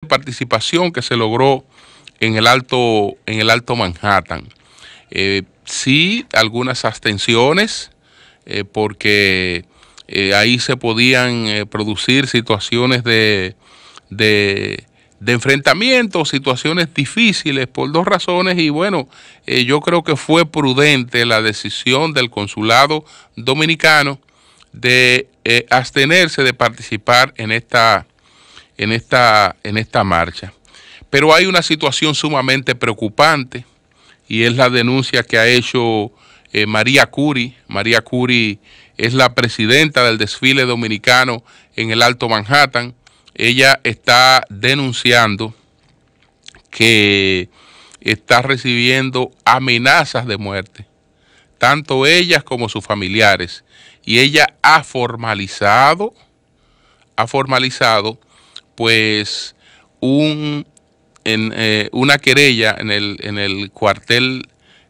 participación que se logró en el Alto Manhattan. Sí, algunas abstenciones, porque ahí se podían producir situaciones de enfrentamiento, situaciones difíciles por dos razones, y bueno, yo creo que fue prudente la decisión del consulado dominicano de abstenerse de participar en esta marcha. Pero hay una situación sumamente preocupante, y es la denuncia que ha hecho María Curi. María Curi es la presidenta del desfile dominicano en el Alto Manhattan. Ella está denunciando que está recibiendo amenazas de muerte, tanto ellas como sus familiares, y ella ha formalizado pues una querella en el cuartel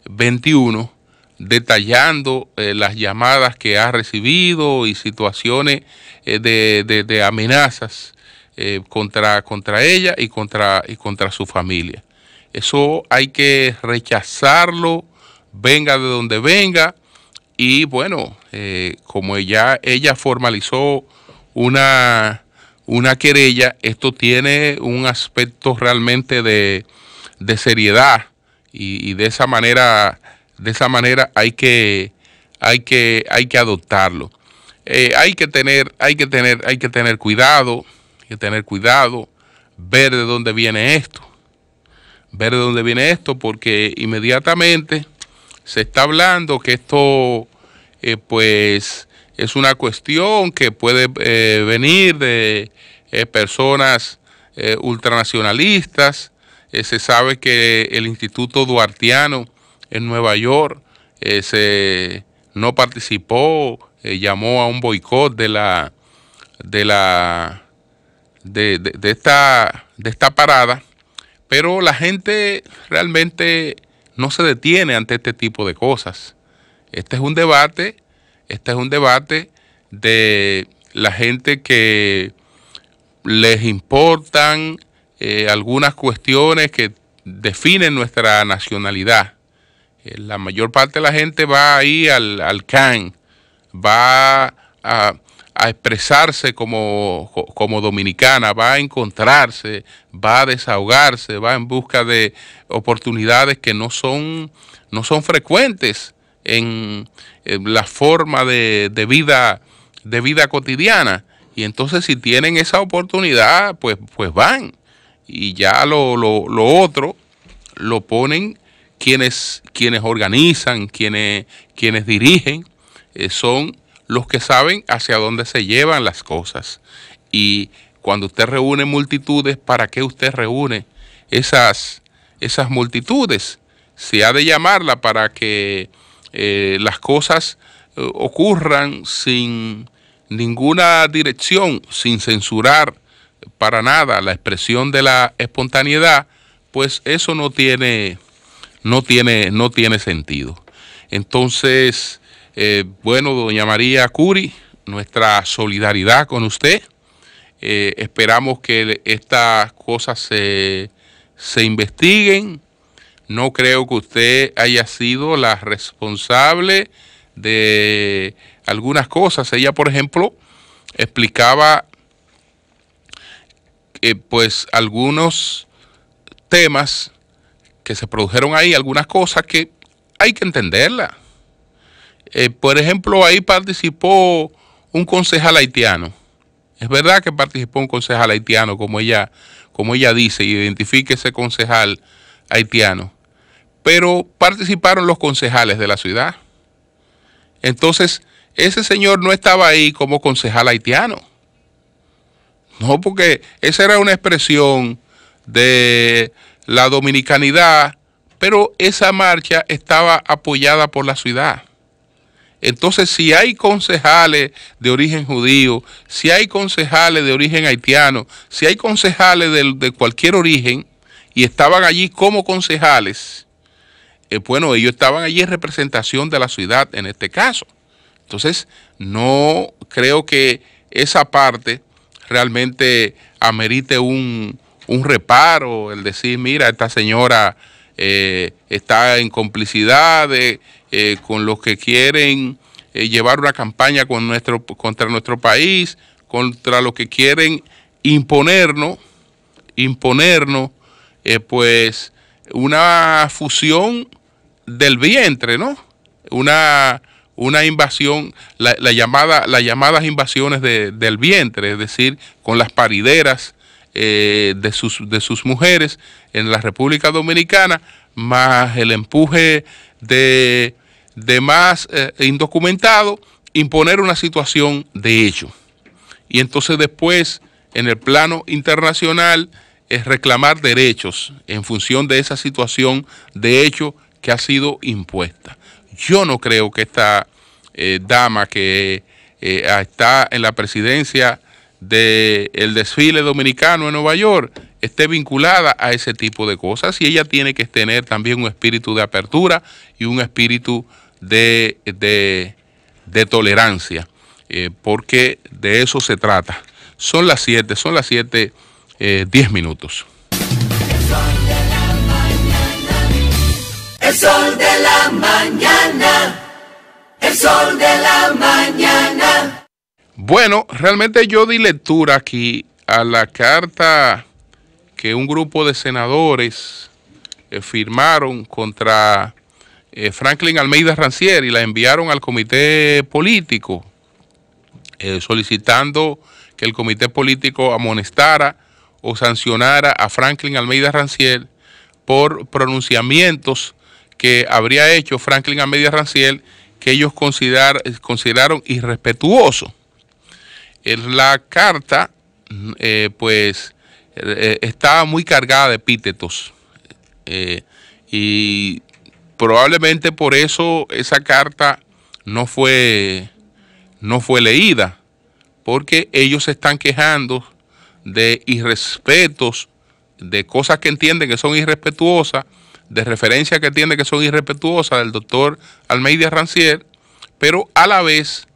21, detallando las llamadas que ha recibido y situaciones de amenazas contra ella y contra su familia. Eso hay que rechazarlo, venga de donde venga. Y bueno, como ella formalizó una querella, esto tiene un aspecto realmente de seriedad, y de esa manera hay que adoptarlo. Hay que tener cuidado, ver de dónde viene esto, porque inmediatamente se está hablando que esto pues es una cuestión que puede venir de personas ultranacionalistas. Se sabe que el Instituto Duartiano en Nueva York no participó, llamó a un boicot de esta parada, pero la gente realmente no se detiene ante este tipo de cosas. Este es un debate de la gente que les importan algunas cuestiones que definen nuestra nacionalidad. La mayor parte de la gente va ahí al CAN, va a expresarse como dominicana, va a encontrarse, va a desahogarse, va en busca de oportunidades que no son frecuentes en la forma de vida cotidiana. Y entonces, si tienen esa oportunidad, pues van. Y ya lo otro lo ponen quienes organizan, quienes dirigen, son los que saben hacia dónde se llevan las cosas. Y cuando usted reúne multitudes, ¿para qué usted reúne esas multitudes? Se ha de llamarla para que las cosas ocurran sin ninguna dirección, sin censurar para nada la expresión de la espontaneidad. Pues eso no tiene sentido. Entonces, bueno, doña María Curi, nuestra solidaridad con usted. Esperamos que estas cosas se investiguen. No creo que usted haya sido la responsable de algunas cosas. Ella, por ejemplo, explicaba pues algunos temas que se produjeron ahí, algunas cosas que hay que entenderlas. Por ejemplo, ahí participó un concejal haitiano. Es verdad que participó un concejal haitiano, como ella dice, y identifica ese concejal haitiano. Pero participaron los concejales de la ciudad. Entonces, ese señor no estaba ahí como concejal haitiano. No, porque esa era una expresión de la dominicanidad, pero esa marcha estaba apoyada por la ciudad. Entonces, si hay concejales de origen judío, si hay concejales de origen haitiano, si hay concejales de cualquier origen y estaban allí como concejales, bueno, ellos estaban allí en representación de la ciudad en este caso. Entonces, no creo que esa parte realmente amerite un un reparo, el decir, mira, esta señora está en complicidad con los que quieren llevar una campaña contra nuestro país, contra los que quieren imponernos, pues una fusión del vientre, ¿no? Una invasión, las llamadas invasiones del vientre, es decir, con las parideras de sus mujeres en la República Dominicana, más el empuje de más indocumentados, imponer una situación de hecho. Y entonces después, en el plano internacional, es reclamar derechos en función de esa situación de hecho que ha sido impuesta. Yo no creo que esta dama que está en la presidencia del desfile dominicano en Nueva York esté vinculada a ese tipo de cosas, y ella tiene que tener también un espíritu de apertura y un espíritu de tolerancia, porque de eso se trata. Son las 7:10. El sol de la mañana, el sol de la mañana. Bueno, realmente yo di lectura aquí a la carta que un grupo de senadores firmaron contra Franklin Almeida Rancière y la enviaron al comité político, solicitando que el comité político amonestara o sancionara a Franklin Almeida Rancière por pronunciamientos que habría hecho Franklin Almeida Rancière que ellos consideraron irrespetuosos. La carta, estaba muy cargada de epítetos, y probablemente por eso esa carta no fue leída, porque ellos se están quejando de irrespetos, de cosas que entienden que son irrespetuosas, de referencias que entienden que son irrespetuosas del doctor Almeida Rancière, pero a la vez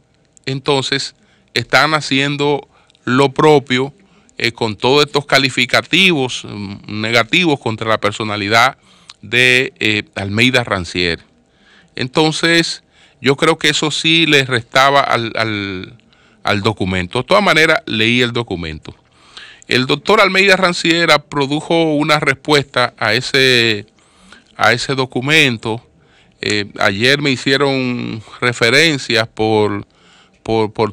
entonces están haciendo lo propio con todos estos calificativos negativos contra la personalidad de Almeida Rancière. Entonces yo creo que eso sí le restaba al documento. De todas maneras, leí el documento. El doctor Almeida Rancière produjo una respuesta a ese documento. Ayer me hicieron referencias por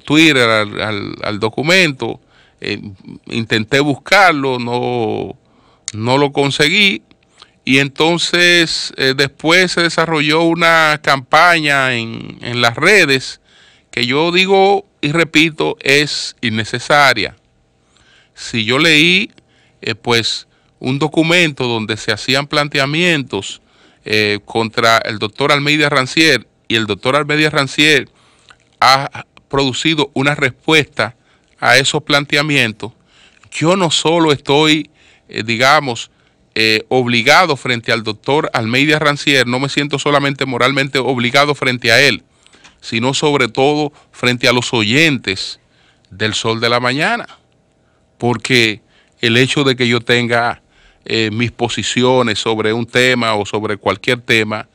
Twitter al documento. Intenté buscarlo, no lo conseguí. Y entonces después se desarrolló una campaña en las redes que yo digo y repito, es innecesaria. Si yo leí pues un documento donde se hacían planteamientos contra el doctor Almeida Rancière, y el doctor Almeida Rancière ha producido una respuesta a esos planteamientos, yo no solo estoy, obligado frente al doctor Almeida Rancière, no me siento solamente moralmente obligado frente a él, sino sobre todo frente a los oyentes del Sol de la Mañana, porque el hecho de que yo tenga mis posiciones sobre un tema o sobre cualquier tema,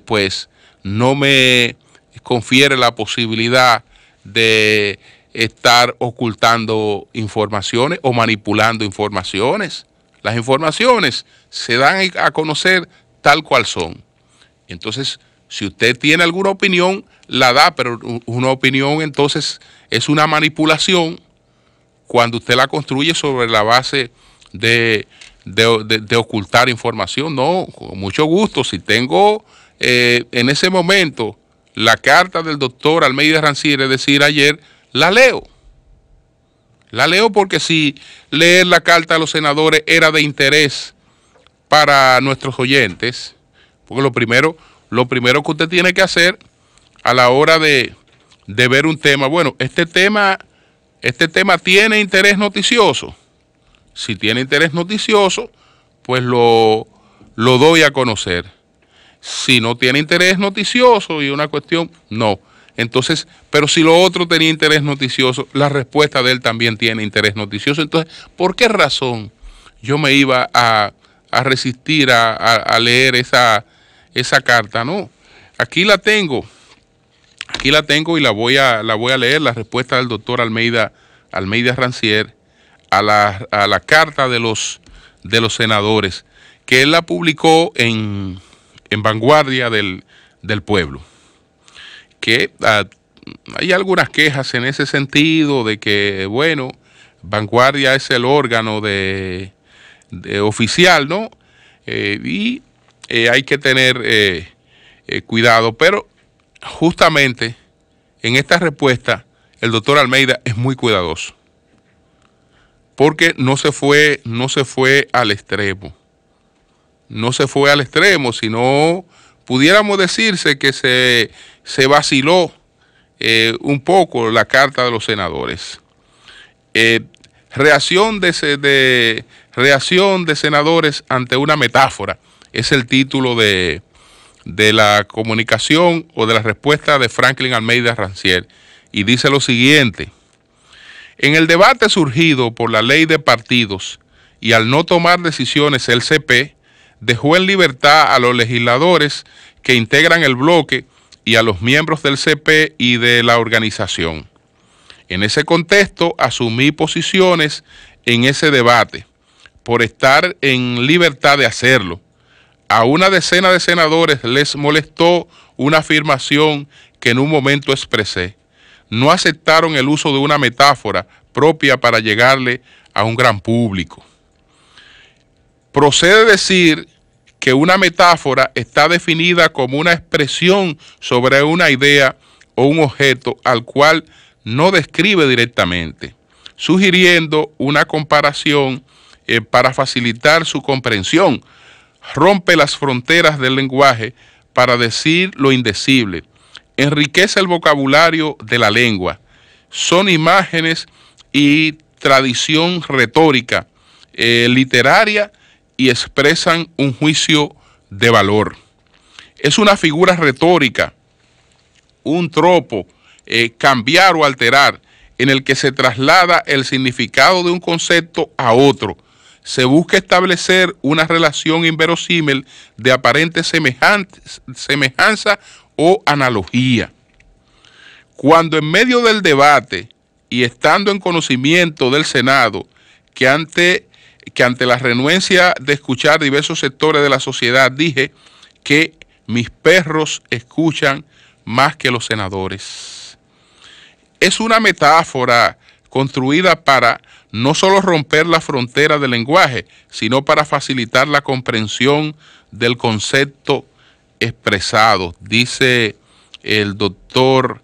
pues no me confiere la posibilidad de estar ocultando informaciones o manipulando informaciones. Las informaciones se dan a conocer tal cual son. Entonces, si usted tiene alguna opinión, la da, pero una opinión entonces es una manipulación cuando usted la construye sobre la base de ocultar información. No, con mucho gusto. Si tengo en ese momento la carta del doctor Almeida Rancière, es decir, ayer, la leo. La leo porque si leer la carta de los senadores era de interés para nuestros oyentes, porque lo primero que usted tiene que hacer a la hora de ver un tema, bueno, este tema tiene interés noticioso. Si tiene interés noticioso, pues lo doy a conocer. Si no tiene interés noticioso y una cuestión, no. Entonces, pero si lo otro tenía interés noticioso, la respuesta de él también tiene interés noticioso. Entonces, ¿por qué razón yo me iba a resistir a leer esa carta. No, aquí la tengo y la voy a leer, la respuesta del doctor Almeida Rancière a la carta de los senadores, que él la publicó en Vanguardia del Pueblo. Que hay algunas quejas en ese sentido de que, bueno, Vanguardia es el órgano de oficial, ¿no? Y hay que tener cuidado, pero justamente en esta respuesta el doctor Almeida es muy cuidadoso, porque no se fue al extremo. No se fue al extremo, sino pudiéramos decirse que se vaciló un poco la carta de los senadores. Reacción de senadores ante una metáfora es el título de la comunicación o de la respuesta de Franklin Almeida Rancière, y dice lo siguiente: en el debate surgido por la ley de partidos y al no tomar decisiones el CP, dejó en libertad a los legisladores que integran el bloque y a los miembros del CP y de la organización. En ese contexto asumí posiciones en ese debate por estar en libertad de hacerlo. A una decena de senadores les molestó una afirmación que en un momento expresé. No aceptaron el uso de una metáfora propia para llegarle a un gran público. Procede decir que una metáfora está definida como una expresión sobre una idea o un objeto al cual no describe directamente, sugiriendo una comparación para facilitar su comprensión. Rompe las fronteras del lenguaje para decir lo indecible, enriquece el vocabulario de la lengua. Son imágenes y tradición retórica, literaria, y expresan un juicio de valor. Es una figura retórica, un tropo, cambiar o alterar, en el que se traslada el significado de un concepto a otro. Se busca establecer una relación inverosímil de aparente semejanza o analogía. Cuando en medio del debate y estando en conocimiento del Senado que ante la renuencia de escuchar diversos sectores de la sociedad, dije que mis perros escuchan más que los senadores. Es una metáfora construida para no solo romper la frontera del lenguaje, sino para facilitar la comprensión del concepto expresado, dice el doctor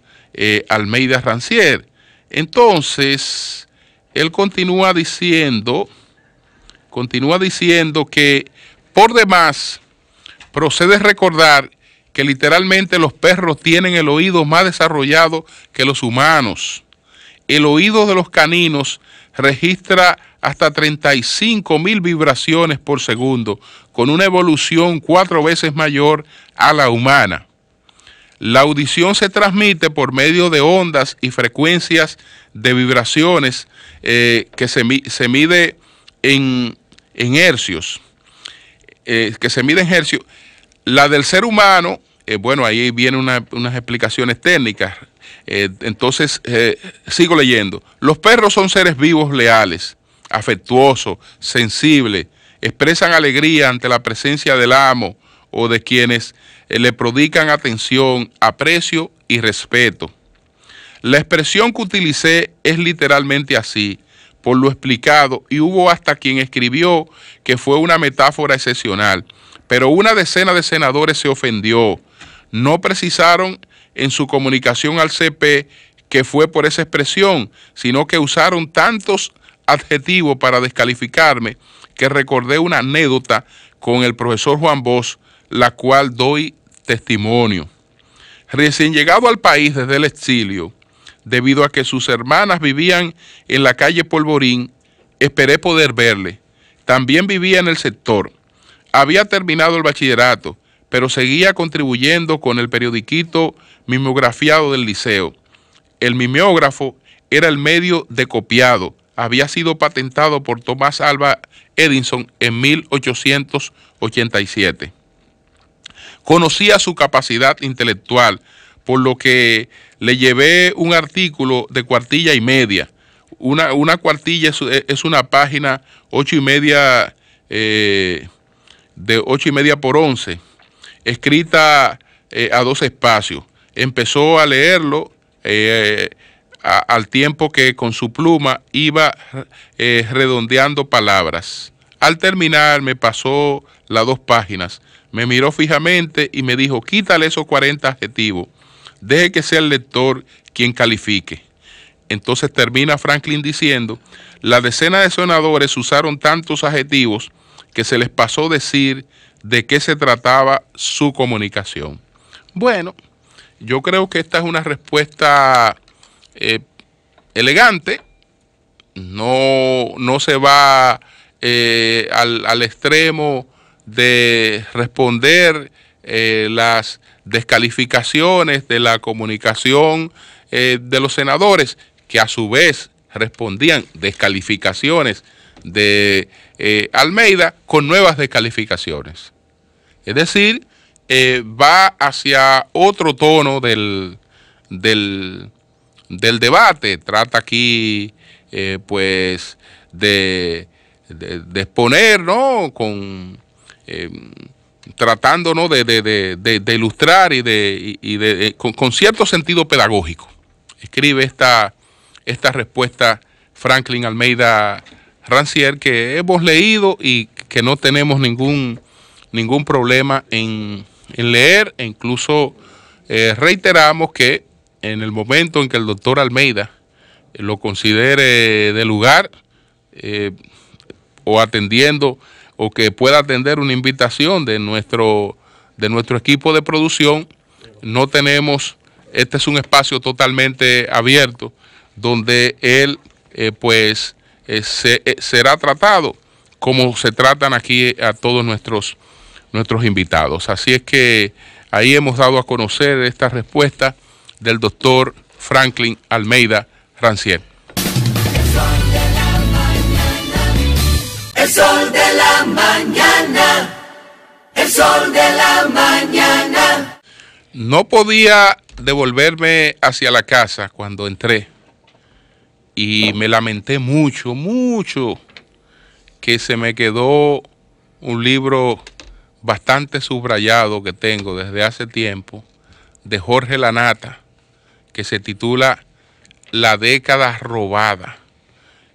Almeida Rancière. Entonces, él continúa diciendo que por demás procede recordar que literalmente los perros tienen el oído más desarrollado que los humanos. El oído de los caninos registra hasta 35.000 vibraciones por segundo, con una evolución 4 veces mayor a la humana. La audición se transmite por medio de ondas y frecuencias de vibraciones que se mide en hercios, La del ser humano, bueno, ahí vienen unas explicaciones técnicas. Entonces, sigo leyendo. Los perros son seres vivos leales, afectuosos, sensibles, expresan alegría ante la presencia del amo o de quienes le prodigan atención, aprecio y respeto. La expresión que utilicé es literalmente así, por lo explicado, y hubo hasta quien escribió que fue una metáfora excepcional, pero una decena de senadores se ofendió. No precisaron en su comunicación al CP que fue por esa expresión, sino que usaron tantos adjetivos para descalificarme que recordé una anécdota con el profesor Juan Bosch, la cual doy testimonio. Recién llegado al país desde el exilio, debido a que sus hermanas vivían en la calle Polvorín, esperé poder verle. También vivía en el sector. Había terminado el bachillerato, pero seguía contribuyendo con el periodiquito mimeografiado del liceo. El mimeógrafo era el medio de copiado. Había sido patentado por Tomás Alba Edison en 1887. Conocía su capacidad intelectual, por lo que le llevé un artículo de cuartilla y media. Una cuartilla es una página 8,5 de 8,5 por 11, escrita a 2 espacios. Empezó a leerlo al tiempo que con su pluma iba redondeando palabras. Al terminar me pasó las 2 páginas, me miró fijamente y me dijo: quítale esos 40 adjetivos, deje que sea el lector quien califique. Entonces termina Franklin diciendo: la decena de senadores usaron tantos adjetivos que se les pasó decir de qué se trataba su comunicación. Bueno, yo creo que esta es una respuesta elegante, no se va al extremo de responder las descalificaciones de la comunicación de los senadores, que a su vez respondían descalificaciones de Almeida con nuevas descalificaciones. Es decir, va hacia otro tono del debate. Trata aquí pues de exponer, ¿no? Tratando, ¿no? de ilustrar con cierto sentido pedagógico. Escribe esta respuesta Franklin Almeida Rancière, que hemos leído y que no tenemos ningún problema en leer, e incluso reiteramos que en el momento en que el doctor Almeida lo considere de lugar, o atendiendo, o que pueda atender una invitación de nuestro equipo de producción, no tenemos, este es un espacio totalmente abierto, donde él será tratado como se tratan aquí a todos nuestros invitados. Así es que ahí hemos dado a conocer esta respuesta del doctor Franklin Almeida Rancière. El sol de la mañana, el sol de la mañana. No podía devolverme hacia la casa cuando entré y me lamenté mucho que se me quedó un libro bastante subrayado que tengo desde hace tiempo, de Jorge Lanata, que se titula La década robada,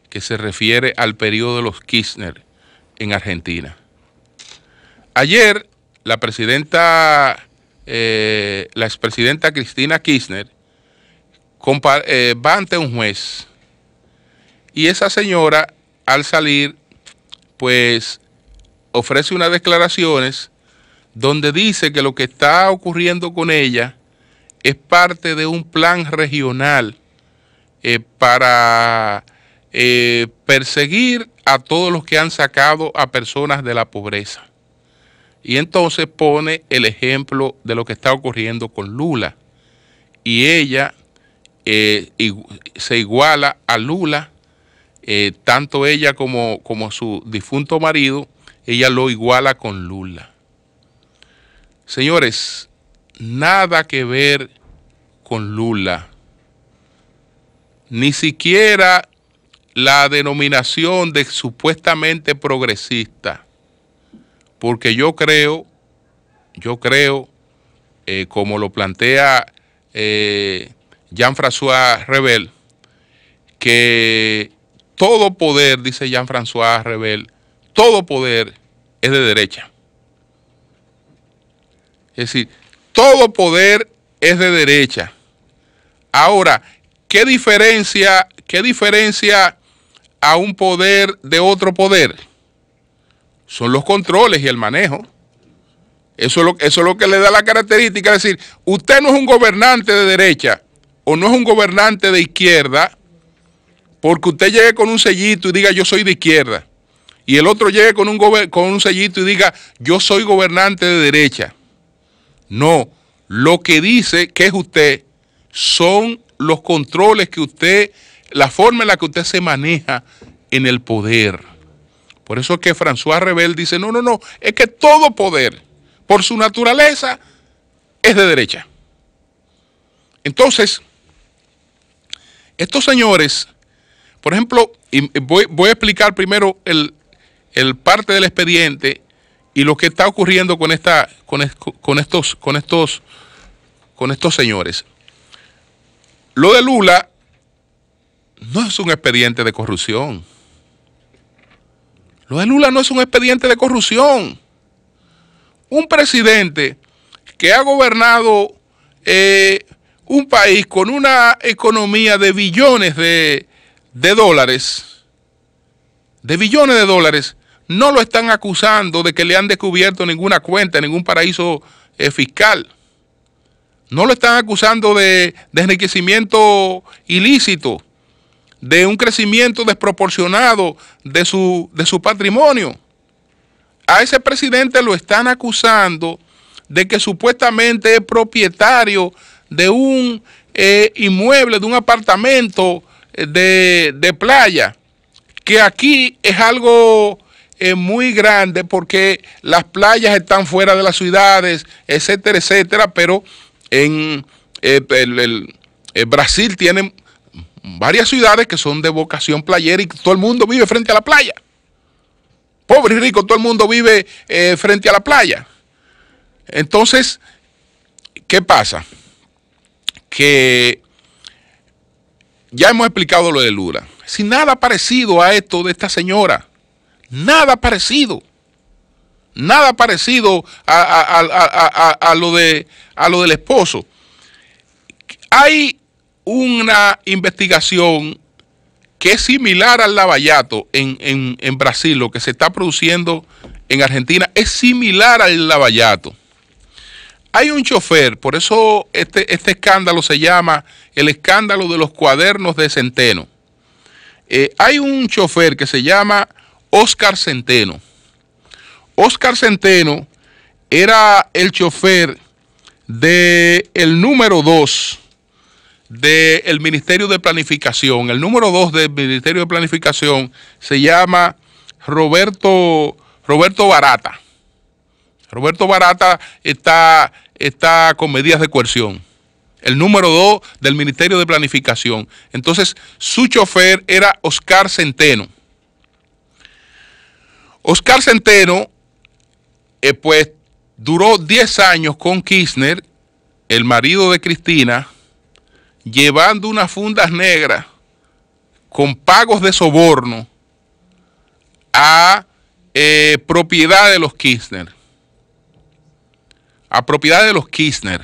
que se refiere al periodo de los Kirchner en Argentina. Ayer, la expresidenta Cristina Kirchner va ante un juez, y esa señora, al salir, pues ofrece unas declaraciones donde dice que lo que está ocurriendo con ella es parte de un plan regional para perseguir a todos los que han sacado a personas de la pobreza. Y entonces pone el ejemplo de lo que está ocurriendo con Lula. Y ella se iguala a Lula, tanto ella como su difunto marido, ella lo iguala con Lula. Señores, nada que ver con Lula, ni siquiera la denominación de supuestamente progresista, porque yo creo, como lo plantea Jean-François Revel, que todo poder, dice Jean-François Revel, todo poder es de derecha. Es decir, todo poder es de derecha. Ahora, ¿qué diferencia a un poder de otro poder? Son los controles y el manejo. Eso es lo que le da la característica. Es decir, usted no es un gobernante de derecha o no es un gobernante de izquierda porque usted llegue con un sellito y diga yo soy de izquierda, y el otro llegue con un sellito y diga yo soy gobernante de derecha. No, lo que dice que es usted son los controles que usted, la forma en la que usted se maneja en el poder. Por eso es que François Rebel dice, no, es que todo poder, por su naturaleza, es de derecha. Entonces, estos señores, por ejemplo, y voy a explicar primero el parte del expediente y lo que está ocurriendo con estos señores. Lo de Lula no es un expediente de corrupción. Lo de Lula no es un expediente de corrupción. Un presidente que ha gobernado un país con una economía de billones de dólares, no lo están acusando de que le han descubierto ninguna cuenta, ningún paraíso fiscal. No lo están acusando de enriquecimiento ilícito, de un crecimiento desproporcionado de su patrimonio. A ese presidente lo están acusando de que supuestamente es propietario de un inmueble, de un apartamento de playa, que aquí es algo muy grande porque las playas están fuera de las ciudades, etcétera, etcétera, pero en Brasil tiene varias ciudades que son de vocación playera y todo el mundo vive frente a la playa. Pobre y rico, todo el mundo vive frente a la playa. Entonces, ¿qué pasa? Que ya hemos explicado lo de Lula. Sin nada parecido a esto de esta señora. Nada parecido. Nada parecido a lo del esposo. Hay una investigación que es similar al lavallato en Brasil, lo que se está produciendo en Argentina es similar al lavallato. Hay un chofer, por eso este escándalo se llama el escándalo de los cuadernos de Centeno. Hay un chofer que se llama Oscar Centeno. Oscar Centeno era el chofer del número 2 del Ministerio de Planificación. El número 2 del Ministerio de Planificación se llama Roberto Barata. Roberto Barata está con medidas de coerción. El número 2 del Ministerio de Planificación. Entonces, su chofer era Oscar Centeno. Oscar Centeno, pues, duró 10 años con Kirchner, el marido de Cristina, llevando unas fundas negras con pagos de soborno a propiedad de los Kirchner. A propiedad de los Kirchner.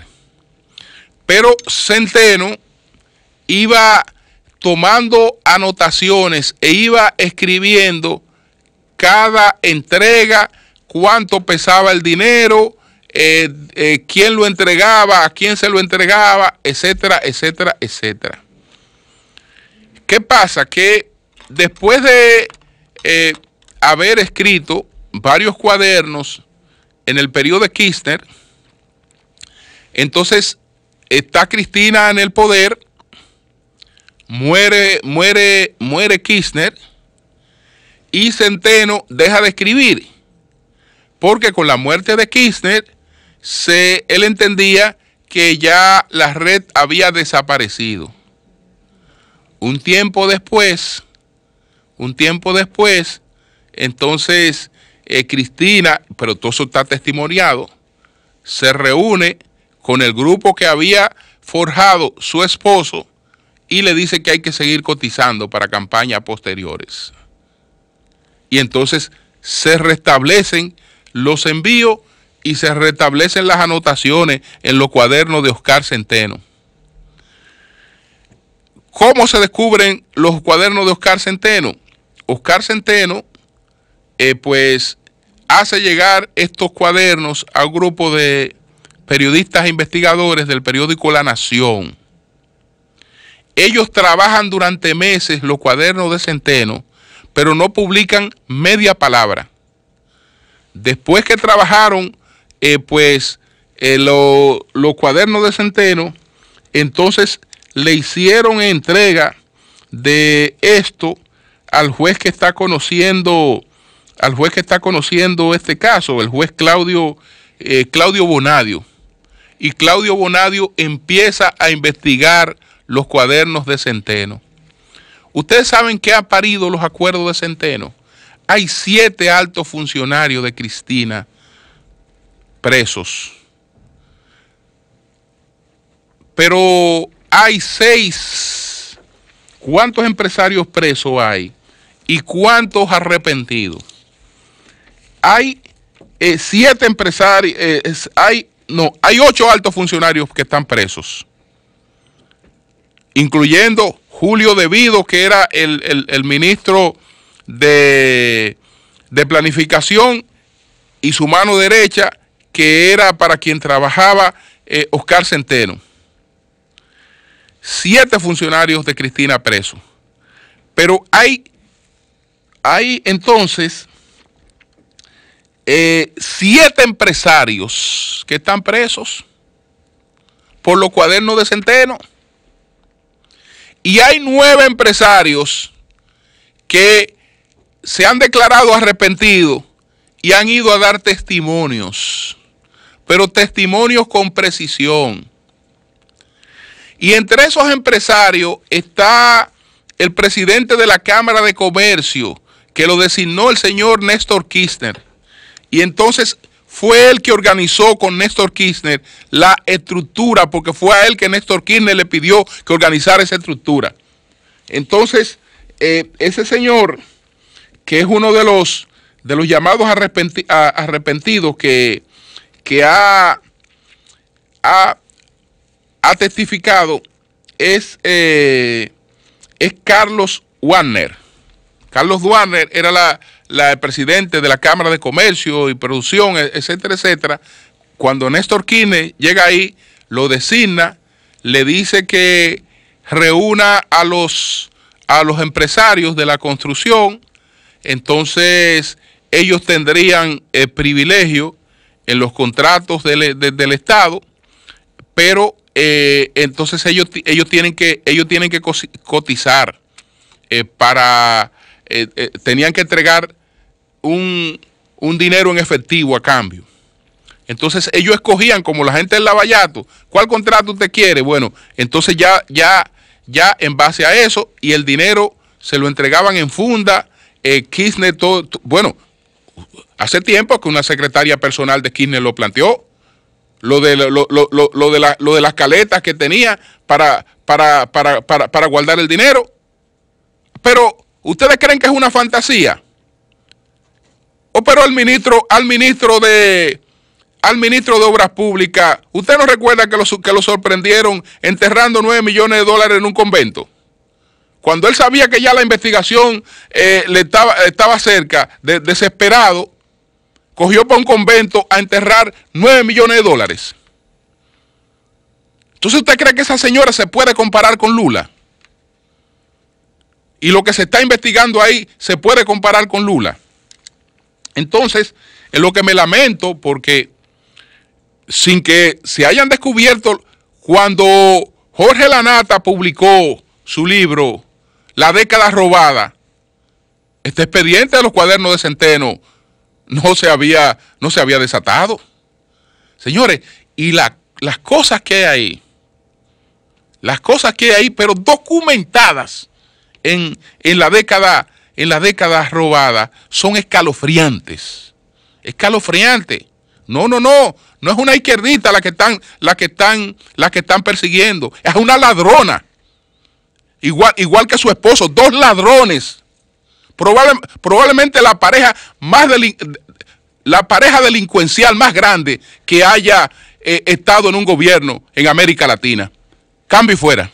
Pero Centeno iba tomando anotaciones e iba escribiendo cada entrega, cuánto pesaba el dinero, quién lo entregaba, a quién se lo entregaba, etcétera, etcétera, etcétera. ¿Qué pasa? Que después de haber escrito varios cuadernos en el periodo de Kirchner, entonces está Cristina en el poder, muere Kirchner y Centeno deja de escribir, porque con la muerte de Kirchner él entendía que ya la red había desaparecido. Un tiempo después, entonces Cristina, pero todo eso está testimoniado, se reúne con el grupo que había forjado su esposo y le dice que hay que seguir cotizando para campañas posteriores. Y entonces se restablecen los envíos y se restablecen las anotaciones en los cuadernos de Oscar Centeno. ¿Cómo se descubren los cuadernos de Oscar Centeno? Oscar Centeno, pues, hace llegar estos cuadernos a un grupo de periodistas e investigadores del periódico La Nación. Ellos trabajan durante meses los cuadernos de Centeno, pero no publican media palabra. Después que trabajaron, los cuadernos de Centeno, entonces le hicieron entrega de esto al juez que está conociendo al juez que está conociendo este caso, el juez Claudio Bonadio. Y Claudio Bonadio empieza a investigar los cuadernos de Centeno. Ustedes saben qué ha parido los acuerdos de Centeno. Hay 7 altos funcionarios de Cristina presos. Pero hay 6. ¿Cuántos empresarios presos hay? ¿Y cuántos arrepentidos? Hay 7 empresarios, hay 8 altos funcionarios que están presos, incluyendo Julio Devido, que era el ministro de Planificación, y su mano derecha, que era para quien trabajaba Oscar Centeno. 7 funcionarios de Cristina presos. Pero hay entonces 7 empresarios que están presos por los cuadernos de Centeno. Y hay 9 empresarios que se han declarado arrepentidos y han ido a dar testimonios, pero testimonios con precisión. Y entre esos empresarios está el presidente de la Cámara de Comercio, que lo designó el señor Néstor Kirchner. Y entonces fue él que organizó con Néstor Kirchner la estructura, porque fue a él que Néstor Kirchner le pidió que organizara esa estructura. Entonces, ese señor, que es uno de los llamados arrepentidos que ha testificado, es Carlos Warner. Carlos Warner era el presidente de la Cámara de Comercio y Producción, etcétera, etcétera. Cuando Néstor Kirchner llega ahí, lo designa, le dice que reúna a los empresarios de la construcción. Entonces ellos tendrían el privilegio en los contratos del Estado, pero entonces ellos tienen que cotizar tenían que entregar un dinero en efectivo a cambio. Entonces ellos escogían, como la gente del Lavallato, ¿cuál contrato usted quiere? Bueno, entonces ya en base a eso, y el dinero se lo entregaban en funda. Kirchner, bueno, hace tiempo que una secretaria personal de Kirchner lo planteó, lo de las caletas que tenía para guardar el dinero. Pero ¿ustedes creen que es una fantasía? Pero al ministro de Obras Públicas, ¿usted no recuerda que lo sorprendieron enterrando $9 millones en un convento? Cuando él sabía que ya la investigación estaba cerca, desesperado, cogió para un convento a enterrar $9 millones. Entonces, ¿usted cree que esa señora se puede comparar con Lula? Y lo que se está investigando ahí se puede comparar con Lula. Entonces, es lo que me lamento, porque sin que se hayan descubierto, cuando Jorge Lanata publicó su libro La década robada, este expediente de los cuadernos de Centeno no se había desatado. Señores, y las cosas que hay ahí, pero documentadas en la década robada, son escalofriantes. No es una izquierdita la que están persiguiendo, es una ladrona. Igual que su esposo, 2 ladrones. Probablemente la pareja delincuencial más grande que haya estado en un gobierno en América Latina. Cambio y fuera.